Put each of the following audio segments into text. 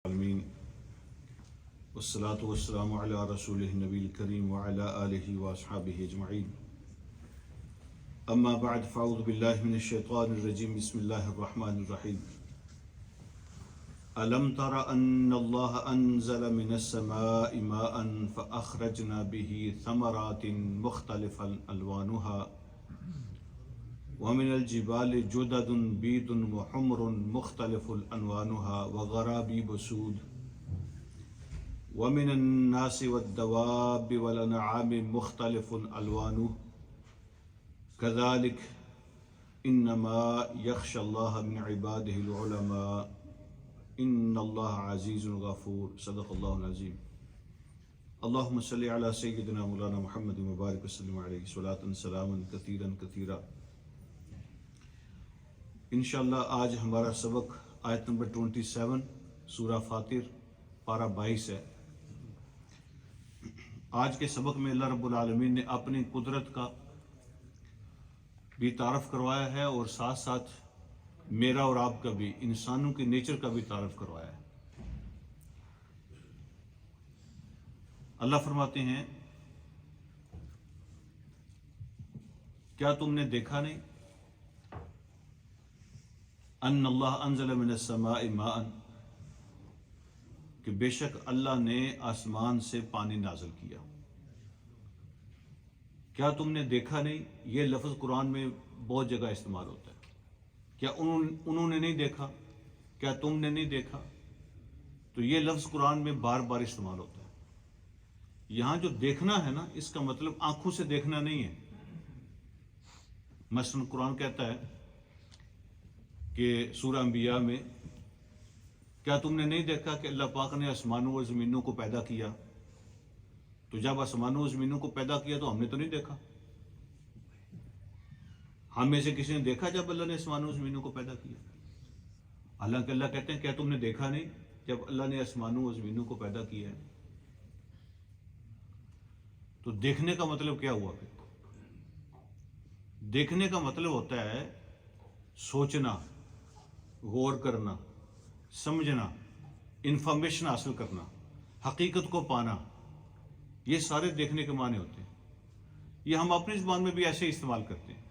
العالمین والصلاة والسلام علی رسولہ النبی الکریم وعلی آلہ واصحابہ اجمعین اما بعد فاعوذ باللہ من الشیطان الرجیم بسم اللہ الرحمن الرحیم ألم تر أن الله أنزل من السماء ماء فأخرجنا به ثمرات مختلفا ألوانها ومن الجبال جدد بيض وحمر مختلف ألوانها وغرابيب سود ومن الناس والدواب والأنعام مختلف ألوانه كذلك إنما يخشى الله من عباده العلماء ان اللہ عزیز غفور صدق اللہ العظیم اللہم صلی علی سیدنا مولانا محمد مبارک وسلم علیہ صلاۃ سلاما کثیرا کثیرا۔ انشاءاللہ آج ہمارا سبق آیت نمبر 27 سورہ فاطر پارہ 22 ہے۔ آج کے سبق میں اللہ رب العالمین نے اپنی قدرت کا بھی تعارف کروایا ہے اور ساتھ ساتھ میرا اور آپ کا بھی، انسانوں کے نیچر کا بھی تعارف کروایا ہے۔ اللہ فرماتے ہیں کیا تم نے دیکھا نہیں ان اللہ انزل من السماء ماء، کہ بے شک اللہ نے آسمان سے پانی نازل کیا۔ کیا تم نے دیکھا نہیں، یہ لفظ قرآن میں بہت جگہ استعمال ہوتا ہے۔ کیا انہوں نے نہیں دیکھا، کیا تم نے نہیں دیکھا، تو یہ لفظ قرآن میں بار بار استعمال ہوتا ہے۔ یہاں جو دیکھنا ہے نا، اس کا مطلب آنکھوں سے دیکھنا نہیں ہے۔ مثلا قرآن کہتا ہے کہ سورہ انبیاء میں کیا تم نے نہیں دیکھا کہ اللہ پاک نے آسمانوں اور زمینوں کو پیدا کیا، تو جب آسمانوں اور زمینوں کو پیدا کیا تو ہم نے تو نہیں دیکھا۔ ہم میں سے کسی نے دیکھا جب اللہ نے آسمانوں و زمینوں کو پیدا کیا؟ حالانکہ اللہ کہتے ہیں کیا تم نے دیکھا نہیں جب اللہ نے آسمانوں و زمینوں کو پیدا کیا ہے؟ تو دیکھنے کا مطلب کیا ہوا پھر؟ دیکھنے کا مطلب ہوتا ہے سوچنا، غور کرنا، سمجھنا، انفارمیشن حاصل کرنا، حقیقت کو پانا، یہ سارے دیکھنے کے معنی ہوتے ہیں۔ یہ ہم اپنی زبان میں بھی ایسے ہی استعمال کرتے ہیں۔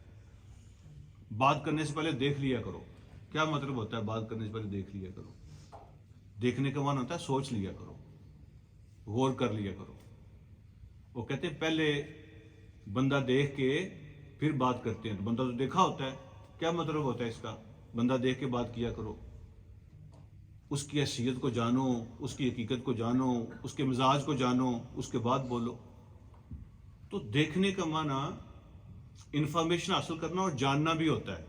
بات کرنے سے پہلے دیکھ لیا کرو، کیا مطلب ہوتا ہے بات کرنے سے پہلے دیکھ لیا کرو؟ دیکھنے کا معنی ہوتا ہے سوچ لیا کرو، غور کر لیا کرو۔ وہ کہتے ہیں پہلے بندہ دیکھ کے پھر بات کرتے ہیں، تو بندہ تو دیکھا ہوتا ہے، کیا مطلب ہوتا ہے اس کا؟ بندہ دیکھ کے بات کیا کرو، اس کی حیثیت کو جانو، اس کی حقیقت کو جانو، اس کے مزاج کو جانو، اس کے بعد بولو۔ تو دیکھنے کا معنی انفارمیشن حاصل کرنا اور جاننا بھی ہوتا ہے،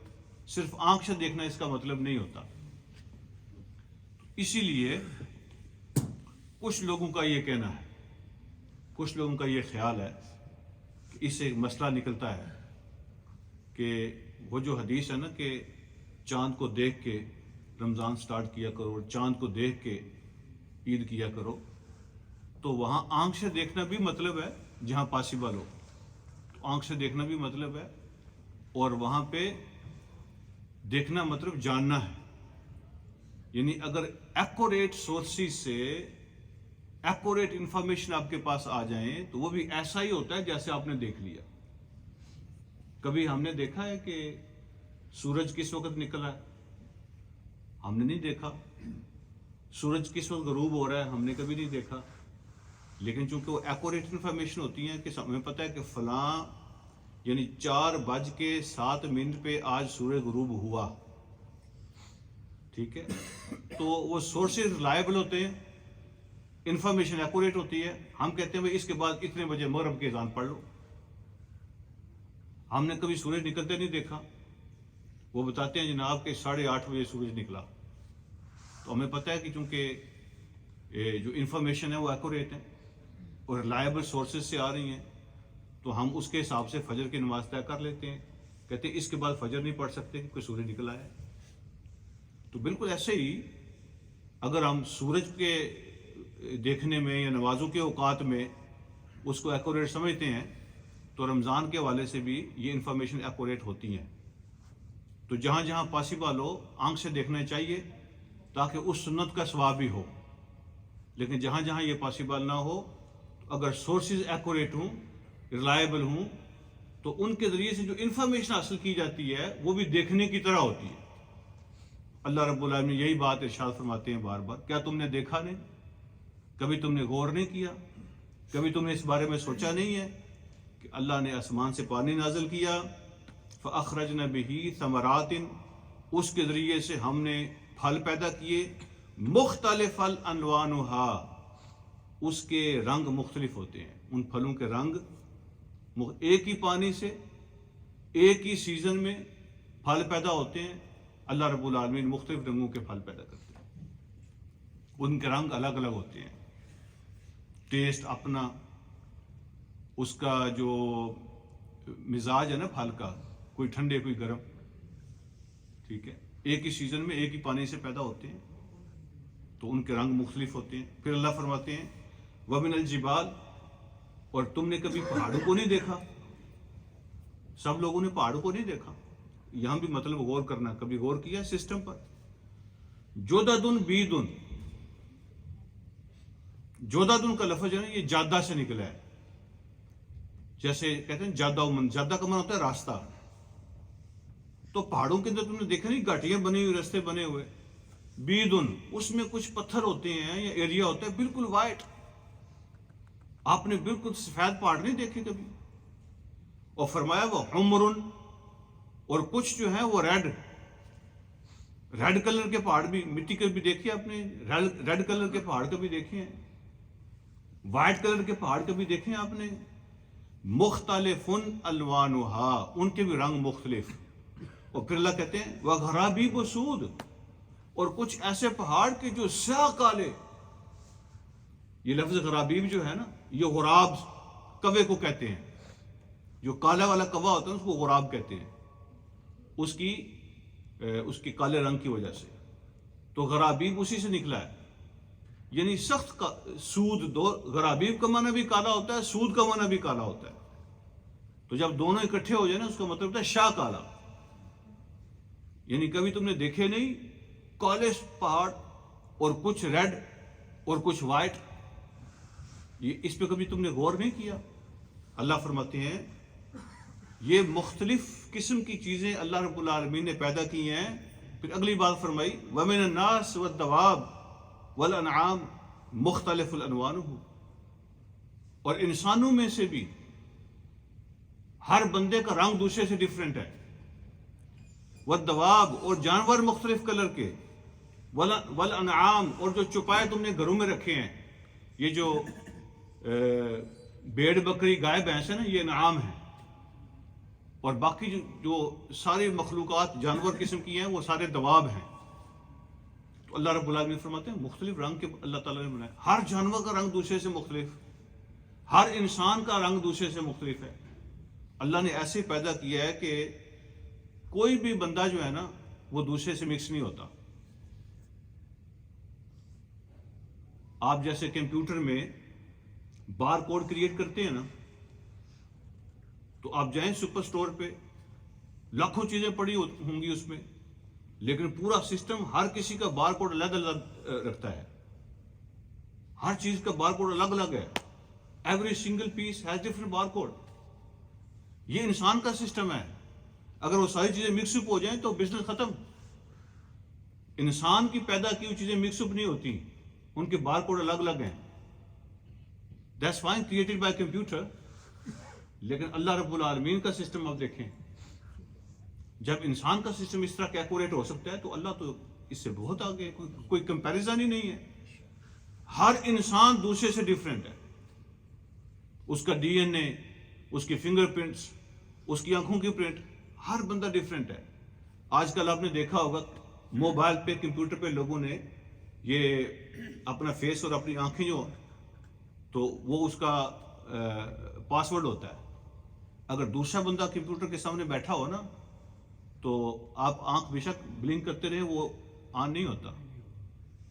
صرف آنکھ سے دیکھنا اس کا مطلب نہیں ہوتا۔ اسی لیے کچھ لوگوں کا یہ کہنا ہے، کچھ لوگوں کا یہ خیال ہے کہ اس سے ایک مسئلہ نکلتا ہے کہ وہ جو حدیث ہے نا کہ چاند کو دیکھ کے رمضان سٹارٹ کیا کرو اور چاند کو دیکھ کے عید کیا کرو، تو وہاں آنکھ سے دیکھنا بھی مطلب ہے جہاں پاسبل ہو، آنکھ سے دیکھنا بھی مطلب ہے، اور وہاں پہ دیکھنا مطلب جاننا ہے۔ یعنی اگر ایکوریٹ سورسز سے ایکوریٹ انفارمیشن آپ کے پاس آ جائیں تو وہ بھی ایسا ہی ہوتا ہے جیسے آپ نے دیکھ لیا۔ کبھی ہم نے دیکھا ہے کہ سورج کس وقت نکلا ہے؟ ہم نے نہیں دیکھا۔ سورج کس وقت غروب ہو رہا ہے؟ ہم نے کبھی نہیں دیکھا۔ لیکن چونکہ وہ ایکوریٹ انفارمیشن ہوتی ہے کہ ہمیں پتہ ہے کہ فلاں یعنی 4:07 پہ آج سورج غروب ہوا، ٹھیک ہے، تو وہ سورسز ریلائبل ہوتے ہیں، انفارمیشن ایکوریٹ ہوتی ہے۔ ہم کہتے ہیں بھائی اس کے بعد اتنے بجے مغرب کی اذان پڑھ لو۔ ہم نے کبھی سورج نکلتے نہیں دیکھا، وہ بتاتے ہیں جناب کہ 8:30 بجے سورج نکلا، تو ہمیں پتہ ہے کہ چونکہ جو انفارمیشن ہے وہ ایکوریٹ ہے اور ریلائبل سورسز سے آ رہی ہیں، تو ہم اس کے حساب سے فجر کی نماز طے کر لیتے ہیں، کہتے ہیں اس کے بعد فجر نہیں پڑھ سکتے کیونکہ سورج نکلا ہے۔ تو بالکل ایسے ہی اگر ہم سورج کے دیکھنے میں یا نمازوں کے اوقات میں اس کو ایکوریٹ سمجھتے ہیں، تو رمضان کے حوالے سے بھی یہ انفارمیشن ایکوریٹ ہوتی ہیں۔ تو جہاں جہاں پاسبل ہو آنکھ سے دیکھنا چاہیے تاکہ اس سنت کا ثواب بھی ہو۔ لیکن جہاں جہاں یہ پاسبل نہ ہو، اگر سورسز ایکوریٹ ہوں، ریلائبل ہوں، تو ان کے ذریعے سے جو انفارمیشن حاصل کی جاتی ہے وہ بھی دیکھنے کی طرح ہوتی ہے۔ اللہ رب العالمین یہی بات ارشاد فرماتے ہیں بار بار، کیا تم نے دیکھا نہیں؟ کبھی تم نے غور نہیں کیا؟ کبھی تم نے اس بارے میں سوچا نہیں ہے کہ اللہ نے آسمان سے پانی نازل کیا، فَأَخْرَجْنَا بِهِ ثَمَرَاتٍ، اس کے ذریعے سے ہم نے پھل پیدا کیے، مختلف الانوانها، اس کے رنگ مختلف ہوتے ہیں، ان پھلوں کے رنگ ایک ہی پانی سے ایک ہی سیزن میں پھل پیدا ہوتے ہیں، اللہ رب العالمین مختلف رنگوں کے پھل پیدا کرتے ہیں، ان کے رنگ الگ الگ ہوتے ہیں، ٹیسٹ اپنا، اس کا جو مزاج ہے نا پھل کا، کوئی ٹھنڈے کوئی گرم، ٹھیک ہے، ایک ہی سیزن میں ایک ہی پانی سے پیدا ہوتے ہیں تو ان کے رنگ مختلف ہوتے ہیں۔ پھر اللہ فرماتے ہیں وَمِنَ الْجِبَالِ، اور تم نے کبھی پہاڑوں کو نہیں دیکھا؟ سب لوگوں نے پہاڑوں کو نہیں دیکھا، یہاں بھی مطلب غور کرنا، کبھی غور کیا سسٹم پر؟ جوددن بیدن، جوددن کا لفظ ہے نا یہ جادہ سے نکلا ہے، جیسے کہتے ہیں جادہ من، جادہ کا معنی ہوتا ہے راستہ، تو پہاڑوں کے اندر تم نے دیکھا نہیں گھاٹیاں بنی ہوئی، راستے بنے ہوئے، بیدن اس میں کچھ پتھر ہوتے ہیں یا ایریا ہوتا ہے بالکل وائٹ، آپ نے بالکل سفید پہاڑ نہیں دیکھے کبھی، اور فرمایا وہ حمرن، اور کچھ جو ہیں وہ ریڈ کلر کے پہاڑ بھی، مٹی کے بھی دیکھے آپ نے، ریڈ کلر کے پہاڑ کبھی دیکھے ہیں، وائٹ کلر کے پہاڑ کبھی دیکھے ہیں آپ نے، مختلف الوانها، ان کے بھی رنگ مختلف، اور پھر اللہ کہتے ہیں وَغَرَابِيبُ سُودٌ، اور کچھ ایسے پہاڑ کے جو سیاہ کالے، یہ لفظ غرابیب جو ہے نا یہ غراب کوے کو کہتے ہیں، جو کالا والا کوا ہوتا ہے اس کو غراب کہتے ہیں، اس کی کالے رنگ کی وجہ سے، تو غرابیب اسی سے نکلا ہے، یعنی سخت سود، دو غرابیب کا معنی بھی کالا ہوتا ہے، سود کا معنی بھی کالا ہوتا ہے، تو جب دونوں اکٹھے ہو جائیں نا اس کا مطلب ہوتا ہے شاہ کالا، یعنی کبھی تم نے دیکھے نہیں کالے پہاڑ اور کچھ ریڈ اور کچھ وائٹ، یہ اس پہ کبھی تم نے غور نہیں کیا؟ اللہ فرماتے ہیں یہ مختلف قسم کی چیزیں اللہ رب العالمین نے پیدا کی ہیں۔ پھر اگلی بات فرمائی وَمِنَ النَّاسِ وَالدَّوَابِ وَالْأَنْعَامِ مُخْتَلِفُ الْأَلْوَانُ، اور انسانوں میں سے بھی ہر بندے کا رنگ دوسرے سے ڈیفرنٹ ہے، وَالدَّوَابِ، اور جانور مختلف کلر کے، وَالْأَنْعَامِ، اور جو چوپائے تم نے گھروں میں رکھے ہیں، یہ جو بھیڑ بکری گائے بھینس ہے نا یہ انعام ہے، اور باقی جو ساری مخلوقات جانور قسم کی ہیں وہ سارے دواب ہیں، تو اللہ رب العالمین فرماتے ہیں مختلف رنگ کے اللہ تعالیٰ نے بنائے، ہر جانور کا رنگ دوسرے سے مختلف، ہر انسان کا رنگ دوسرے سے مختلف ہے، اللہ نے ایسے پیدا کیا ہے کہ کوئی بھی بندہ جو ہے نا وہ دوسرے سے مکس نہیں ہوتا۔ آپ جیسے کمپیوٹر میں بار کوڈ کریٹ کرتے ہیں نا، تو آپ جائیں سپر سٹور پہ، لاکھوں چیزیں پڑی ہوں گی اس میں، لیکن پورا سسٹم ہر کسی کا بار کوڈ الگ الگ رکھتا ہے، ہر چیز کا بار کوڈ الگ الگ ہے، every single piece has different bar code. یہ انسان کا سسٹم ہے، اگر وہ ساری چیزیں مکس اپ ہو جائیں تو بزنس ختم۔ انسان کی پیدا کی ہوئی چیزیں مکس اپ نہیں ہوتی، ان کے بار کوڈ الگ الگ ہیں، that's fine created by computer, لیکن اللہ رب العالمین کا سسٹم آپ دیکھیں، جب انسان کا سسٹم اس طرح کیلکولیٹ ہو سکتا ہے تو اللہ تو اس سے بہت آگے، کوئی کمپیریزن ہی نہیں ہے، ہر انسان دوسرے سے ڈیفرنٹ ہے، اس کا ڈی این اے، اس کے فنگر پرنٹس، اس کی آنکھوں کی پرنٹ، ہر بندہ ڈیفرنٹ ہے۔ آج کل آپ نے دیکھا ہوگا موبائل پہ کمپیوٹر پہ لوگوں نے یہ اپنا فیس اور اپنی آنکھیں جو، تو وہ اس کا پاس ورڈ ہوتا ہے، اگر دوسرا بندہ کمپیوٹر کے سامنے بیٹھا ہو نا تو آپ آنکھ بے شک بلنک کرتے رہے وہ آن نہیں ہوتا،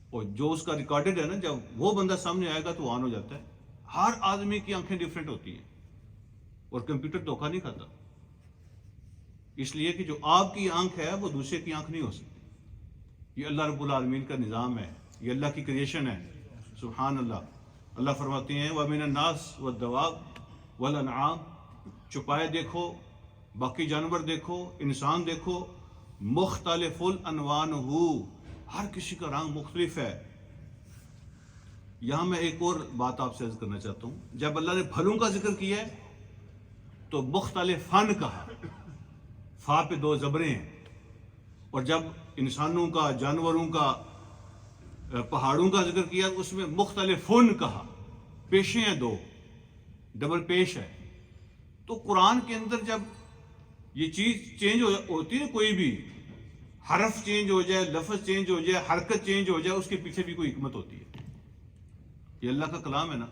اور جو اس کا ریکارڈڈ ہے نا جب وہ بندہ سامنے آئے گا تو آن ہو جاتا ہے۔ ہر آدمی کی آنکھیں ڈیفرنٹ ہوتی ہیں اور کمپیوٹر دھوکہ نہیں کھاتا، اس لیے کہ جو آپ کی آنکھ ہے وہ دوسرے کی آنکھ نہیں ہو سکتی۔ یہ اللہ رب العالمین کا نظام ہے، یہ اللہ کی کریشن ہے، سبحان اللہ۔ اللہ فرماتے ہیں وَمِنَ النَّاسِ وَالدَّوَابِ وَالْأَنْعَامِ، چوپائے دیکھو، باقی جانور دیکھو، انسان دیکھو، مختلف الانوان ہو، ہر کسی کا رنگ مختلف ہے۔ یہاں میں ایک اور بات آپ سے عرض کرنا چاہتا ہوں، جب اللہ نے پھلوں کا ذکر کیا ہے تو مختلف فن کہا، فا پہ 2 زبریں ہیں، اور جب انسانوں کا، جانوروں کا، پہاڑوں کا ذکر کیا اس میں مختلف فن کہا، پیشیں ہیں 2، ڈبل پیش ہے۔ تو قرآن کے اندر جب یہ چیز چینج ہوتی ہے، کوئی بھی حرف چینج ہو جائے، لفظ چینج ہو جائے، حرکت چینج ہو جائے، اس کے پیچھے بھی کوئی حکمت ہوتی ہے۔ یہ اللہ کا کلام ہے نا۔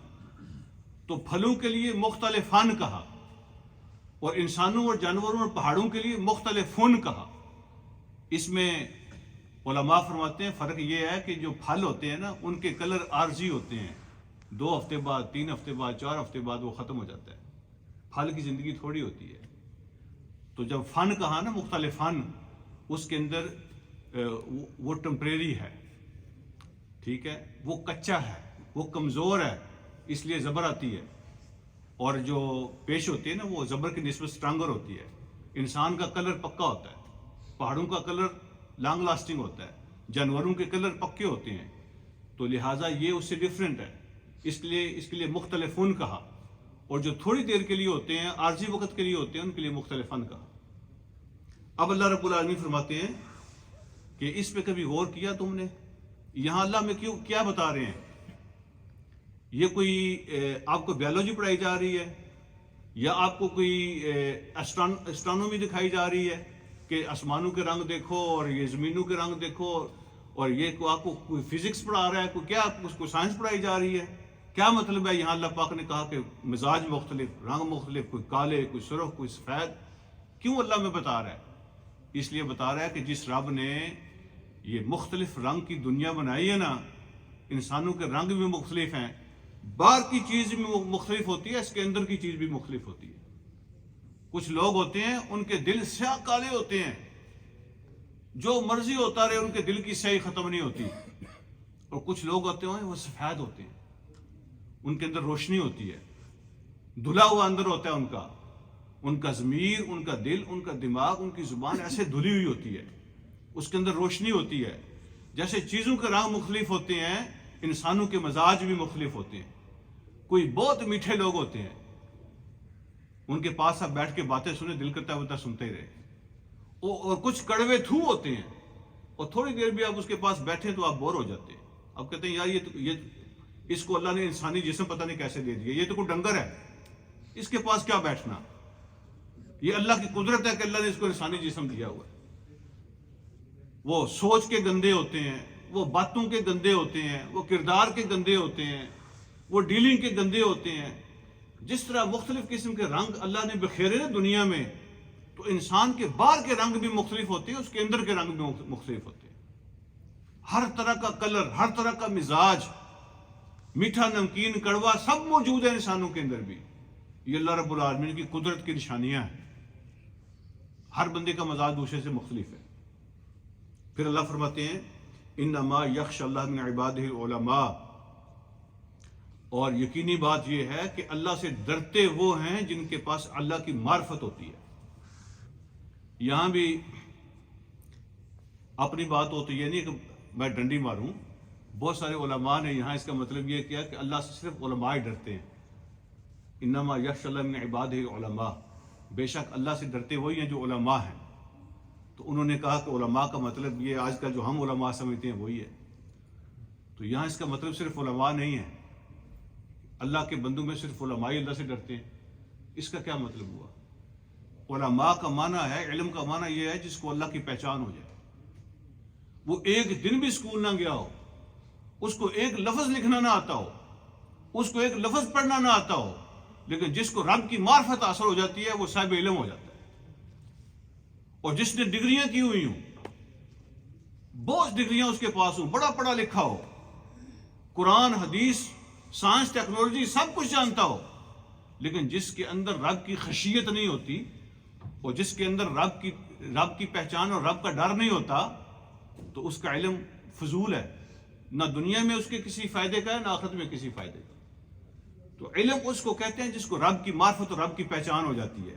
تو پھلوں کے لیے مختلف فن کہا، اور انسانوں اور جانوروں اور پہاڑوں کے لیے مختلف فن کہا۔ اس میں علماء فرماتے ہیں فرق یہ ہے کہ جو پھل ہوتے ہیں نا ان کے کلر عارضی ہوتے ہیں، 2 ہفتے بعد، 3 ہفتے بعد، 4 ہفتے بعد وہ ختم ہو جاتا ہے۔ پھل کی زندگی تھوڑی ہوتی ہے۔ تو جب فن کہا نا، مختلف فن، اس کے اندر وہ ٹمپریری ہے، ٹھیک ہے، وہ کچا ہے، وہ کمزور ہے، اس لیے زبر آتی ہے۔ اور جو پیش ہوتی ہے نا وہ زبر کی نسبت سٹرانگر ہوتی ہے۔ انسان کا کلر پکا ہوتا ہے، پہاڑوں کا کلر لانگ لاسٹنگ ہوتا ہے، جانوروں کے کلر پکے ہوتے ہیں، تو لہٰذا یہ اس سے ڈیفرنٹ ہے، اس کے لیے مختلف فن کہا۔ اور جو تھوڑی دیر کے لیے ہوتے ہیں، عارضی وقت کے لیے ہوتے ہیں، ان کے لیے مختلف فن کہا۔ اب اللہ رب العالمین فرماتے ہیں کہ اس پہ کبھی غور کیا تم نے؟ یہاں اللہ میں کیا بتا رہے ہیں؟ یہ کوئی آپ کو بیولوجی پڑھائی جا رہی ہے، یا آپ کو کوئی اسٹرانومی دکھائی جا رہی ہے کہ آسمانوں کے رنگ دیکھو اور یہ زمینوں کے رنگ دیکھو، اور یہ آپ کو کوئی فزکس پڑھا رہا ہے، کوئی کیا آپ کو سائنس پڑھائی جا رہی ہے؟ کیا مطلب ہے؟ یہاں اللہ پاک نے کہا کہ مزاج مختلف، رنگ مختلف، کوئی کالے، کوئی سرخ، کوئی سفید، کیوں اللہ میں بتا رہا ہے؟ اس لیے بتا رہا ہے کہ جس رب نے یہ مختلف رنگ کی دنیا بنائی ہے نا، انسانوں کے رنگ بھی مختلف ہیں، باہر کی چیز بھی مختلف ہوتی ہے، اس کے اندر کی چیز بھی مختلف ہوتی ہے۔ کچھ لوگ ہوتے ہیں ان کے دل سیاہ کالے ہوتے ہیں، جو مرضی ہوتا رہے ان کے دل کی سیاہی ختم نہیں ہوتی، اور کچھ لوگ ہوتے ہیں وہ سفید ہوتے ہیں، ان کے اندر روشنی ہوتی ہے، دھلا ہوا اندر ہوتا ہے ان کا ضمیر، ان کا دل، ان کا دماغ، ان کی زبان ایسے دھلی ہوئی ہوتی ہے، اس کے اندر روشنی ہوتی ہے۔ جیسے چیزوں کے رنگ مختلف ہوتے ہیں، انسانوں کے مزاج بھی مختلف ہوتے ہیں۔ کوئی بہت میٹھے لوگ ہوتے ہیں، ان کے پاس آپ بیٹھ کے باتیں سنیں، دل کرتا ہوتا سنتے ہی رہے، اور کچھ کڑوے تھو ہوتے ہیں، اور تھوڑی دیر بھی آپ اس کے پاس بیٹھے تو آپ بور ہو جاتے ہیں، آپ کہتے ہیں یار یہ اس کو اللہ نے انسانی جسم پتہ نہیں کیسے دے دیا، یہ تو کوئی ڈنگر ہے، اس کے پاس کیا بیٹھنا۔ یہ اللہ کی قدرت ہے کہ اللہ نے اس کو انسانی جسم دیا ہوا ہے۔ وہ سوچ کے گندے ہوتے ہیں، وہ باتوں کے گندے ہوتے ہیں، وہ کردار کے گندے ہوتے ہیں، وہ ڈیلنگ کے گندے ہوتے ہیں۔ جس طرح مختلف قسم کے رنگ اللہ نے بکھیرے نا دنیا میں، تو انسان کے باہر کے رنگ بھی مختلف ہوتے ہیں، اس کے اندر کے رنگ بھی مختلف ہوتے ہیں۔ ہر طرح کا کلر، ہر طرح کا مزاج، میٹھا، نمکین، کڑوا، سب موجود ہے انسانوں کے اندر بھی۔ یہ اللہ رب العالمین کی قدرت کی نشانیاں ہیں۔ ہر بندے کا مزاج دوسرے سے مختلف ہے۔ پھر اللہ فرماتے ہیں انما یخشی اللہ من عبادہ العلماء، اور یقینی بات یہ ہے کہ اللہ سے ڈرتے وہ ہیں جن کے پاس اللہ کی معرفت ہوتی ہے۔ یہاں بھی اپنی بات ہوتی ہے، نہیں کہ میں ڈنڈی ماروں، بہت سارے علماء نے یہاں اس کا مطلب یہ کیا کہ اللہ سے صرف علماء ہی ڈرتے ہیں۔ انما یخشی اللہ من عبادہ العلماء، بے شک اللہ سے ڈرتے وہی ہیں جو علماء ہیں۔ تو انہوں نے کہا کہ علماء کا مطلب یہ آج کل جو ہم علماء سمجھتے ہیں وہی ہے، تو یہاں اس کا مطلب صرف علماء نہیں ہے، اللہ کے بندوں میں صرف علماء ہی اللہ سے ڈرتے ہیں۔ اس کا کیا مطلب ہوا؟ علماء کا معنی ہے، علم کا معنی یہ ہے جس کو اللہ کی پہچان ہو جائے، وہ ایک دن بھی اسکول نہ گیا ہو، اس کو ایک لفظ لکھنا نہ آتا ہو، اس کو ایک لفظ پڑھنا نہ آتا ہو، لیکن جس کو رب کی معرفت حاصل ہو جاتی ہے وہ صاحب علم ہو جاتا ہے۔ اور جس نے ڈگریاں کی ہوئی ہوں، بہت ڈگریاں اس کے پاس ہوں، بڑا پڑھا لکھا ہو، قرآن، حدیث، سائنس، ٹیکنالوجی سب کچھ جانتا ہو، لیکن جس کے اندر رب کی خشیت نہیں ہوتی، اور جس کے اندر رب کی پہچان اور رب کا ڈر نہیں ہوتا، تو اس کا علم فضول ہے، نہ دنیا میں اس کے کسی فائدے کا ہے نہ آخرت میں کسی فائدے کا. تو علم اس کو کہتے ہیں جس کو رب کی معرفت اور رب کی پہچان ہو جاتی ہے.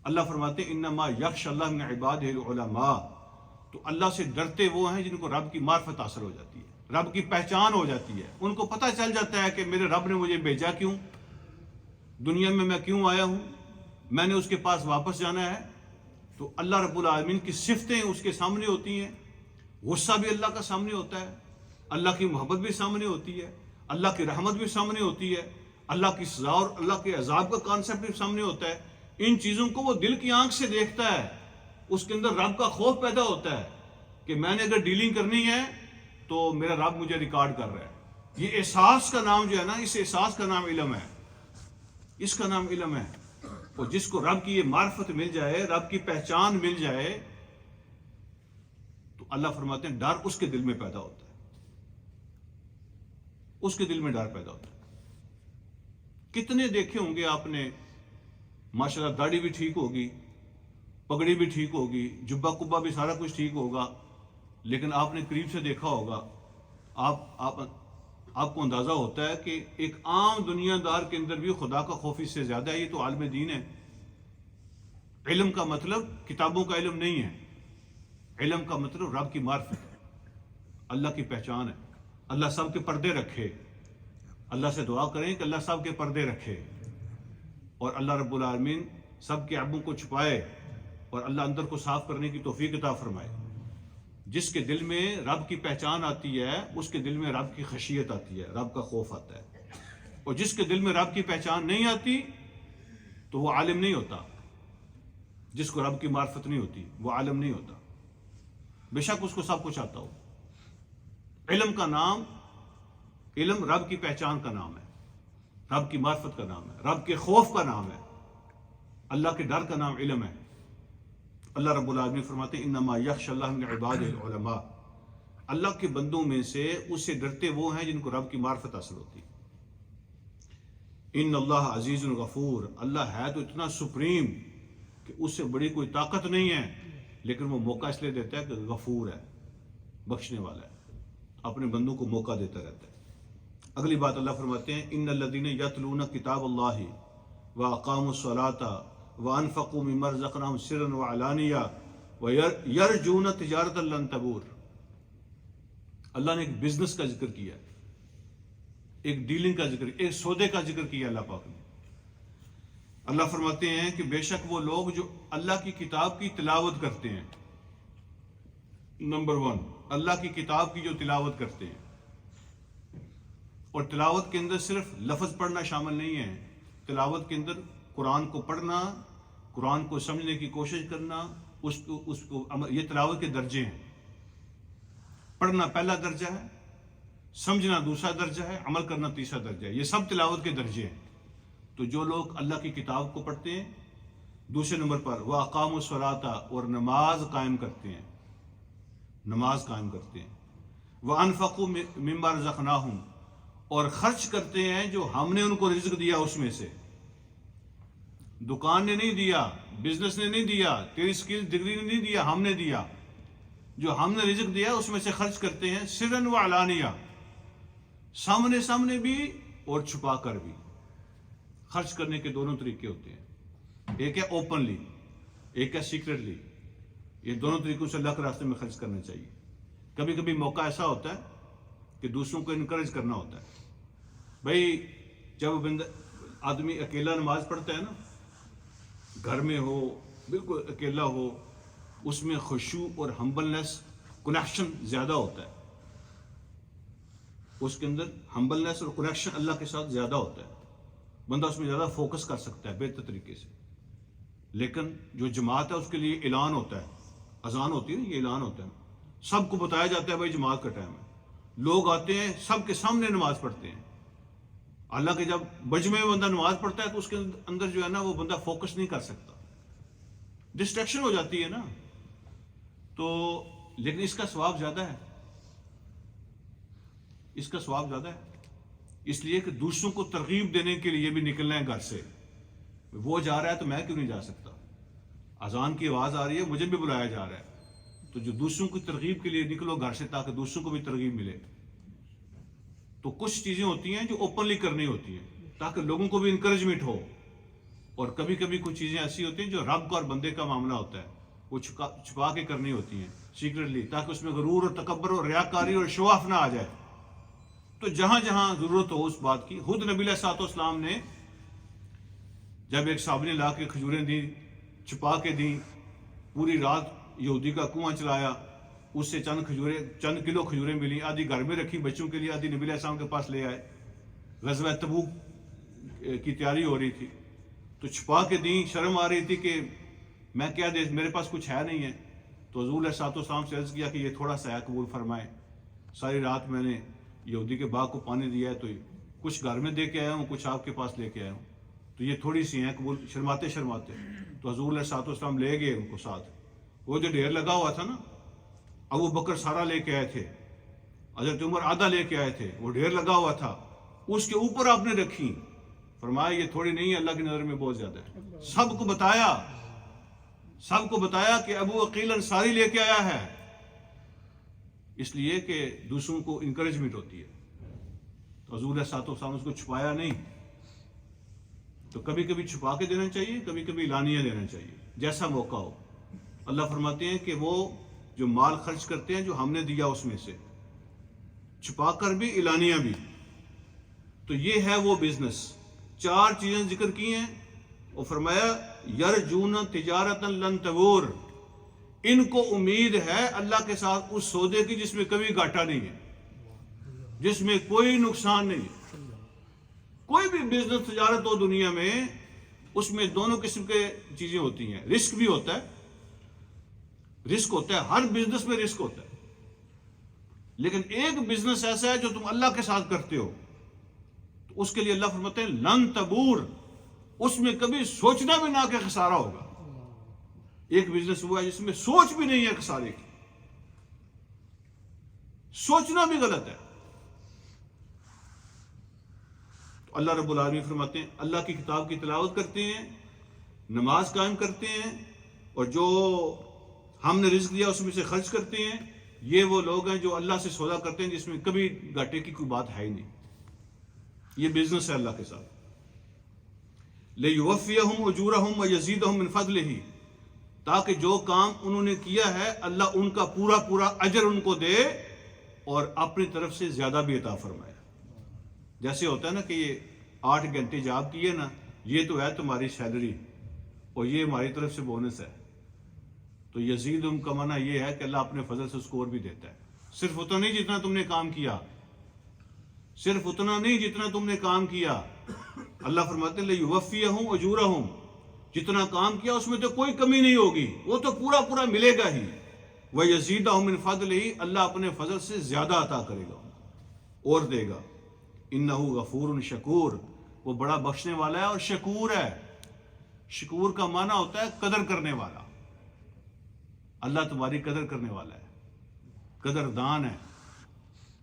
اللہ فرماتے ہیں انما یخشى اللہ من عبادہ العلماء. تو اللہ سے ڈرتے وہ ہیں جن کو رب کی معرفت حاصل ہو جاتی ہے، رب کی پہچان ہو جاتی ہے. ان کو پتہ چل جاتا ہے کہ میرے رب نے مجھے بھیجا کیوں، دنیا میں کیوں آیا ہوں، میں نے اس کے پاس واپس جانا ہے. تو اللہ رب العالمین کی صفتیں اس کے سامنے ہوتی ہیں. غصہ بھی اللہ کا سامنے ہوتا ہے، اللہ کی محبت بھی سامنے ہوتی ہے، اللہ کی رحمت بھی سامنے ہوتی ہے، اللہ کی سزا اور اللہ کے عذاب کا کانسیپٹ بھی سامنے ہوتا ہے. ان چیزوں کو وہ دل کی آنکھ سے دیکھتا ہے. اس کے اندر رب کا خوف پیدا ہوتا ہے کہ میں نے اگر ڈیلنگ کرنی ہے تو میرا رب مجھے ریکارڈ کر رہا ہے. یہ احساس کا نام جو ہے نا، اس احساس کا نام علم ہے، اس کا نام علم ہے. اور جس کو رب کی یہ معرفت مل جائے، رب کی پہچان مل جائے، تو اللہ فرماتے ہیں ڈر اس کے دل میں پیدا ہوتا ہے، اس کے دل میں ڈر پیدا ہوتا ہے. کتنے دیکھے ہوں گے آپ نے، ماشاءاللہ داڑھی بھی ٹھیک ہوگی، پگڑی بھی ٹھیک ہوگی، جبہ کبا بھی سارا کچھ ٹھیک ہوگا، لیکن آپ نے قریب سے دیکھا ہوگا، آپ کو اندازہ ہوتا ہے کہ ایک عام دنیا دار کے اندر بھی خدا کا خوف اس سے زیادہ ہے. یہ تو عالم دین ہے. علم کا مطلب کتابوں کا علم نہیں ہے، علم کا مطلب رب کی معرفت ہے، اللہ کی پہچان ہے. اللہ سب کے پردے رکھے. اللہ سے دعا کریں کہ اللہ سب کے پردے رکھے، اور اللہ رب العالمین سب کے عیبوں کو چھپائے، اور اللہ اندر کو صاف کرنے کی توفیق عطا فرمائے. جس کے دل میں رب کی پہچان آتی ہے اس کے دل میں رب کی خشیت آتی ہے، رب کا خوف آتا ہے. اور جس کے دل میں رب کی پہچان نہیں آتی تو وہ عالم نہیں ہوتا. جس کو رب کی معرفت نہیں ہوتی وہ عالم نہیں ہوتا، بے شک اس کو سب کچھ آتا ہو. علم کا نام، علم رب کی پہچان کا نام ہے، رب کی معرفت کا نام ہے، رب کے خوف کا نام ہے، اللہ کے ڈر کا نام علم ہے. اللہ رب العالمین فرماتے ہیں انما یخشى اللہ من عبادہ العلماء. اللہ کے بندوں میں سے اس سے ڈرتے وہ ہیں جن کو رب کی معرفت حاصل ہوتی. ان اللہ عزیز غفور. اللہ ہے تو اتنا سپریم کہ اس سے بڑی کوئی طاقت نہیں ہے، لیکن وہ موقع اس لیے دیتا ہے کہ غفور ہے، بخشنے والا ہے، اپنے بندوں کو موقع دیتا رہتا ہے. اگلی بات اللہ فرماتے ہیں ان الذین یتلون کتاب اللہ واقاموا الصلاۃ وانفقوا مما رزقناہم سرا وعلانیہ ویرجون تجارۃ لن تبور. اللہ نے ایک بزنس کا ذکر کیا، ایک ڈیلنگ کا ذکر، ایک سودے کا ذکر کیا اللہ پاک نے. اللہ فرماتے ہیں کہ بے شک وہ لوگ جو اللہ کی کتاب کی تلاوت کرتے ہیں، نمبر 1 اللہ کی کتاب کی جو تلاوت کرتے ہیں، اور تلاوت کے اندر صرف لفظ پڑھنا شامل نہیں ہے، تلاوت کے اندر قرآن کو پڑھنا، قرآن کو سمجھنے کی کوشش کرنا، اس کو یہ تلاوت کے درجے ہیں. پڑھنا پہلا درجہ ہے، سمجھنا دوسرا درجہ ہے، عمل کرنا تیسرا درجہ ہے. یہ سب تلاوت کے درجے ہیں. تو جو لوگ اللہ کی کتاب کو پڑھتے ہیں، دوسرے نمبر پر وَأَقَامُوا الصَّلَاةَ، اور نماز قائم کرتے ہیں، نماز قائم کرتے ہیں، وَأَنفَقُوا مِمَّا رَزَقْنَاهُمْ، اور خرچ کرتے ہیں جو ہم نے ان کو رزق دیا اس میں سے. دکان نے نہیں دیا، بزنس نے نہیں دیا، تیری سکل ڈگری نے نہیں دیا، ہم نے دیا. جو ہم نے رزق دیا اس میں سے خرچ کرتے ہیں، سرن و علانیہ، سامنے سامنے بھی اور چھپا کر بھی. خرچ کرنے کے دونوں طریقے ہوتے ہیں، ایک ہے اوپنلی، ایک ہے سیکرٹلی. یہ دونوں طریقوں سے اللہ کے راستے میں خرچ کرنا چاہیے. کبھی کبھی موقع ایسا ہوتا ہے کہ دوسروں کو انکریج کرنا ہوتا ہے. بھائی جب آدمی اکیلا نماز پڑھتا ہے نا، گھر میں ہو، بالکل اکیلا ہو، اس میں خشوع اور ہمبلنس کنیکشن زیادہ ہوتا ہے. اس کے اندر ہمبلنس اور کنیکشن اللہ کے ساتھ زیادہ ہوتا ہے. بندہ اس میں زیادہ فوکس کر سکتا ہے بہتر طریقے سے. لیکن جو جماعت ہے اس کے لیے اعلان ہوتا ہے، اذان ہوتی ہے نا، یہ اعلان ہوتا ہے، سب کو بتایا جاتا ہے بھائی جماعت کا ٹائم ہے. لوگ آتے ہیں، سب کے سامنے نماز پڑھتے ہیں. اللہ کے جب مجمع میں بندہ نماز پڑھتا ہے تو اس کے اندر جو ہے نا وہ بندہ فوکس نہیں کر سکتا، ڈسٹریکشن ہو جاتی ہے نا. تو لیکن اس کا ثواب زیادہ ہے، اس کا ثواب زیادہ ہے. اس لیے کہ دوسروں کو ترغیب دینے کے لیے بھی نکلنا ہے گھر سے. وہ جا رہا ہے تو میں کیوں نہیں جا سکتا؟ اذان کی آواز آ رہی ہے، مجھے بھی بلایا جا رہا ہے، تو جو دوسروں کی ترغیب کے لیے نکلو گھر سے تاکہ دوسروں کو بھی ترغیب ملے. تو کچھ چیزیں ہوتی ہیں جو اوپنلی کرنی ہوتی ہیں تاکہ لوگوں کو بھی انکریجمنٹ ہو، اور کبھی کبھی کچھ چیزیں ایسی ہوتی ہیں جو رب کا اور بندے کا معاملہ ہوتا ہے، وہ چھپا کے کرنی ہوتی ہیں سیکرٹلی، تاکہ اس میں غرور اور تکبر اور ریاکاری اور شو آف نہ آ جائے۔ تو جہاں جہاں ضرورت ہو اس بات کی، خود نبی علیہ السلام نے جب ایک صحابی نے لا کے کھجوریں دیں، چھپا کے دیں، پوری رات یہودی کا کنواں چلایا، اس سے چند کلو کھجوریں ملی، آدھی گھر میں رکھی بچوں کے لیے، آدھی نبی علیہ السلام کے پاس لے آئے۔ غزوہ تبوک کی تیاری ہو رہی تھی تو چھپا کے دیں، شرم آ رہی تھی کہ میں کیا دے، میرے پاس کچھ ہے نہیں ہے، تو حضور علیہ السلام سے عرض کیا کہ یہ تھوڑا سا ہے، قبول فرمائیں، ساری رات میں نے یہودی کے باغ کو پانی دیا ہے، تو کچھ گھر میں دے کے آیا ہوں، کچھ آپ کے پاس لے کے آیا ہوں، تو یہ تھوڑی سی ہیں، قبول، شرماتے تو حضور علیہ السلام لے گئے ان کو ساتھ۔ وہ جو ڈھیر لگا ہوا تھا نا، ابو بکر سارا لے کے آئے تھے، حضرت عمر آدھا لے کے آئے تھے، وہ ڈھیر لگا ہوا تھا، اس کے اوپر آپ نے رکھی، فرمایا یہ تھوڑی نہیں ہے، اللہ کی نظر میں بہت زیادہ ہے۔ سب کو بتایا کہ ابو عقیل انصاری لے کے آیا ہے، اس لیے کہ دوسروں کو انکریجمنٹ ہوتی ہے۔ تو حضور علیہ السلام اس کو چھپایا نہیں، تو کبھی کبھی چھپا کے دینا چاہیے، کبھی کبھی اعلانیہ دینا چاہیے، جیسا موقع ہو۔ اللہ فرماتے ہیں کہ وہ جو مال خرچ کرتے ہیں جو ہم نے دیا اس میں سے، چھپا کر بھی اعلانیہ بھی، تو یہ ہے وہ بزنس۔ 4 چیزیں ذکر کی ہیں، اور فرمایا یرجون تجارتا لن تبور، ان کو امید ہے اللہ کے ساتھ اس سودے کی جس میں کبھی گھاٹا نہیں ہے، جس میں کوئی نقصان نہیں ہے۔ کوئی بھی بزنس تجارت ہو دنیا میں، اس میں دونوں قسم کے چیزیں ہوتی ہیں، رسک بھی ہوتا ہے، ہر بزنس میں رسک ہوتا ہے، لیکن ایک بزنس ایسا ہے جو تم اللہ کے ساتھ کرتے ہو، تو اس کے لیے اللہ فرماتے ہیں لن تبور، اس میں کبھی سوچنا بھی نہ کہ خسارہ ہوگا۔ ایک بزنس ہوا ہے جس میں سوچ بھی نہیں ہے خسارے کی، سوچنا بھی غلط ہے۔ تو اللہ رب العالمین فرماتے ہیں اللہ کی کتاب کی تلاوت کرتے ہیں، نماز قائم کرتے ہیں، اور جو ہم نے رزق دیا اس میں سے خرچ کرتے ہیں، یہ وہ لوگ ہیں جو اللہ سے سودا کرتے ہیں جس میں کبھی گھاٹے کی کوئی بات ہے ہی نہیں۔ یہ بزنس ہے اللہ کے ساتھ۔ لِيُوَفِّيَهُمْ أُجُورَهُمْ وَيَزِيدَهُمْ مِنْ فَضْلِهِ، تاکہ جو کام انہوں نے کیا ہے اللہ ان کا پورا پورا اجر ان کو دے اور اپنی طرف سے زیادہ بھی عطا فرمائے۔ جیسے ہوتا ہے نا کہ یہ 8 گھنٹے جاب کیے نا، یہ تو ہے تمہاری سیلری اور یہ ہماری طرف سے بونس ہے، تو یزیدہم کا معنی یہ ہے کہ اللہ اپنے فضل سے اسکور بھی دیتا ہے، صرف اتنا نہیں جتنا تم نے کام کیا، صرف اتنا نہیں جتنا تم نے کام کیا۔ اللہ فرماتے ہیں لِيُوَفِّيَهُمْ أُجُورَهُمْ، جتنا کام کیا اس میں تو کوئی کمی نہیں ہوگی، وہ تو پورا پورا ملے گا ہی۔ وَيَزِيدَهُمْ مِنْ فَضْلِهِ، اللہ اپنے فضل سے زیادہ عطا کرے گا اور دے گا۔ إِنَّهُ غَفُورٌ شَكُورٌ، وہ بڑا بخشنے والا ہے اور شکور ہے۔ شکور کا معنی ہوتا ہے قدر کرنے والا، اللہ تمہاری قدر کرنے والا ہے، قدردان ہے۔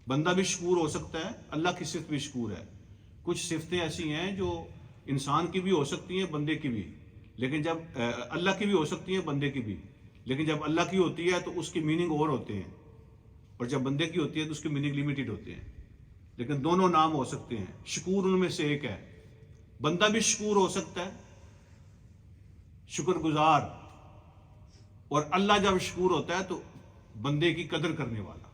بندہ بھی شکور ہو سکتا ہے، اللہ کی صفت بھی شکور ہے۔ کچھ صفتیں ایسی ہیں جو انسان کی بھی ہو سکتی ہیں، بندے کی بھی، لیکن جب اللہ کی بھی ہو سکتی ہیں، بندے کی بھی، لیکن جب اللہ کی ہوتی ہے تو اس کی میننگ اور ہوتے ہیں، اور جب بندے کی ہوتی ہے تو اس کے میننگ لمیٹڈ ہوتے ہیں، لیکن دونوں نام ہو سکتے ہیں۔ شکور ان میں سے ایک ہے۔ بندہ بھی شکور ہو سکتا ہے، شکر گزار، اور اللہ جب شکور ہوتا ہے تو بندے کی قدر کرنے والا،